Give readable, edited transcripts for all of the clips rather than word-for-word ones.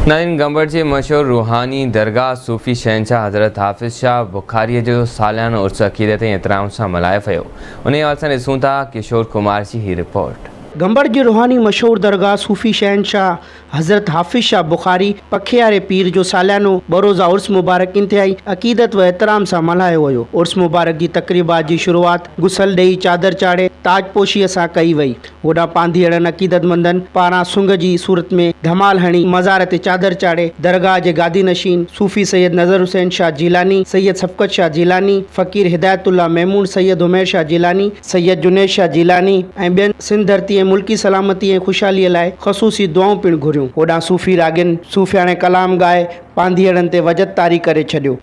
Nine गंबड़ के मशहूर रूहानी दरगाह सूफ़ी शहनशाह हज़रत हाफ़िज़ शाह बुखारी जो सालियानो उर्स अक़ीदत एहतराम से मल्हायो वियो। उन हवाले ॾिसूं था किशोर कुमार की ही रिपोर्ट। गंबड़ की रूहानी मशहूर दरगाह सूफ़ी शहनशाह हज़रत हाफ़िज़ शाह बुखारी पखियारे पीर जो सालियानो बरोज़ा उर्स मुबारक इंतहाई अक़ीदत व एहतराम से मल्हायो वियो। उर्स मुबारक की तकरीबात की शुरुआत गुसल ॾेई चादर चाढ़े ताजपोशीअ सां कई वई। होॾां पांधीअड़नि अक़ीदतमंदनि पारां सुंग जी सूरत में धमाल हणी मज़ार ते चादर चाढ़े दरगाह के गादी नशीन सूफ़ी सैयद नज़र हुसैन शाह जीलानी, सैयद शफ़क़त शाह जीलानी, फ़कीर हिदायतुल्लाह महमूद, सैयद उमैर शाह जीलानी, सैयद जुनैद शाह जीलानी ऐं ॿियनि सिंध धरती मुल्की सलामती ऐं ख़ुशहालीअ लाइ ख़ुसूसी दुआऊं पिणु घुरियूं। होॾां सूफ़ी रागिन सूफ़ियाणे कलाम ॻाए पांधीअड़नि ते वजद तारी करे छॾियो।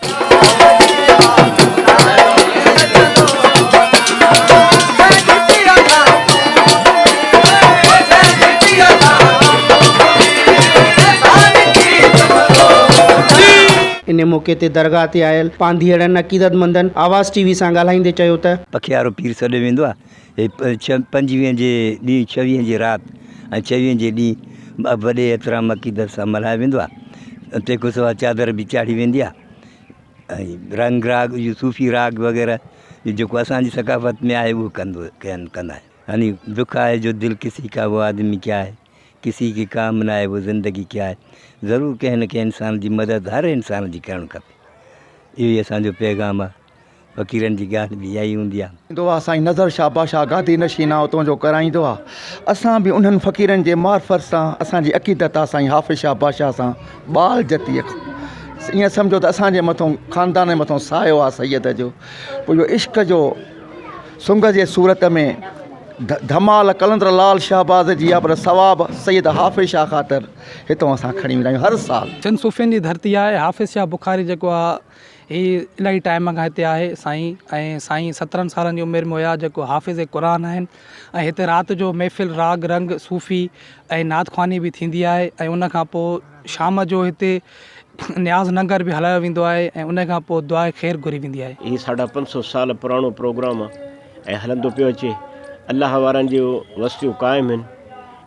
इन मौके ते दरगाह ते आयल पांधीअड़नि अक़ीदतमंदनि आवाज़ टीवी सां ॻाल्हाईंदे चयो त पखियारो पीर सॾु वेंदो आहे। 25 जे ॾींहुं 26 जी राति ऐं 26 जे ॾींहुं वॾे एतिराम अक़ीदत सां मल्हायो वेंदो आहे। तंहिंखां सवाइ चादर बि चाढ़ी वेंदी आहे ऐं रंग राग इहो सूफ़ी राग वग़ैरह जेको असांजी सकाफ़त में आहे उहो कंदा आहिनि। यानी दुख आहे जो दिल किसी का वो आदमी क्या है, किसी की कामना है वो ज़िंदगी क्या है। ज़रूर कंहिं न कंहिं इंसान की मदद हर इंसान की करणु खपे। इहो ई असांजो पैगाम आहे। फ़क़ीरनि जी ॻाल्हि बि इहा ई हूंदी आहे। साईं नज़र शाह बादशाह गादी नशीना उतों जो कराईंदो आहे। असां बि उन्हनि फ़क़ीरनि जे मार्फत सां असांजी अक़ीदत आहे साईं हाफ़िज़ शाह बादशाह सां बाल जतीअ ईअं सम्झो त असांजे मथां ख़ानदान जे मथां सायो आहे सैयद जो। पोइ इहो इश्क जो सुंग जे सूरत में धमाल कलंदर लाल शाहबाज़ जी आहे, पर सवाब सैयद हाफ़िज़ शाह ख़ातिर हितां असां खणी वेंदा आहियूं हर साल। सिंध सूफ़ियुनि जी धरती आहे। हाफ़िज़ शाह बुखारी जेको आहे ही इलाही टाइम खां हिते आहे साईं। ऐं साईं 17 सालनि जी उमिरि में हुया जेको हाफ़िज़ क़ुरान आहिनि। ऐं हिते राति जो महफ़िल राग रंग सूफ़ी ऐं नात ख़्वानी बि थींदी आहे। ऐं उन खां पोइ शाम जो हिते न्याज़ नगर भी हलायो वेंदो आहे ऐं उन खां पोइ दुआ ख़ैर घुरी वेंदी आहे। ही 550 साल पुराणो प्रोग्राम आहे ऐं हलंदो पियो अचे। अल्लाह वारनि जो वसियूं क़ाइमु आहिनि।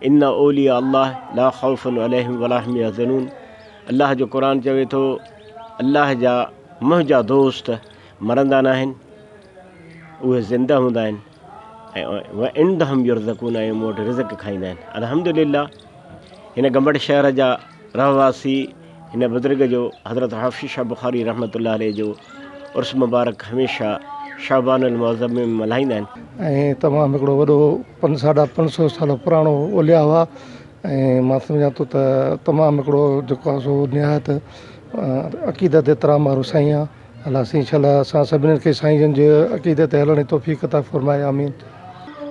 इन्ना औलिया अल्लाह ला ख़ौफ़ुन अलैहिम वला हुम यहज़नून। अल्लाह जो क़ुरान चवे थो अल्लाह जा मुंहिंजा दोस्त मरंदा न आहिनि, उहे ज़िंदा हूंदा आहिनि ऐं व इंदहुम युरज़क़ून ऐं मूं वटि रिज़क़ खाईंदा आहिनि। अल्हम्दुलिल्लाह हिन गंबड़ शहर जा रहवासी हिन बुज़ुर्ग जो हज़रत हाफ़िज़ शाह बुखारी रहमतुल्लाह अलैह जो उर्स मुबारक हमेशह शाबानुल मुअज़्ज़म में मल्हाईंदा आहिनि। ऐं तमामु हिकिड़ो वॾो 550 साल पुराणो ओलिया हुआ ऐं मां सम्झां थो त तमामु हिकिड़ो जेको आहे सो निहायत अक़ीदत एतिराम वारो साईं आहे। अलाह साईं इंशाअल्लाह असां सभिनीनि खे साईं जन जे अक़ीदत ते हलण जी तौफ़ीक़ अता फ़रमाए। आमीन।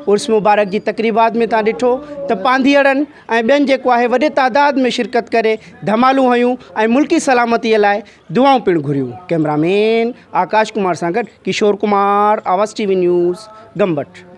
उर्स मुबारक की तकरीबात में तव्हां ॾिठो त पांधीअड़नि ऐं ॿियनि जेको आहे वॾे तादाद में शिरकत करे धमालूं हयूं ऐं मुल्की सलामतीअ लाइ दुआऊं पिणु घुरियूं। कैमरामैन आकाश कुमार सां गॾु किशोर कुमार, आवाज़ टीवी न्यूज़, गंबड़।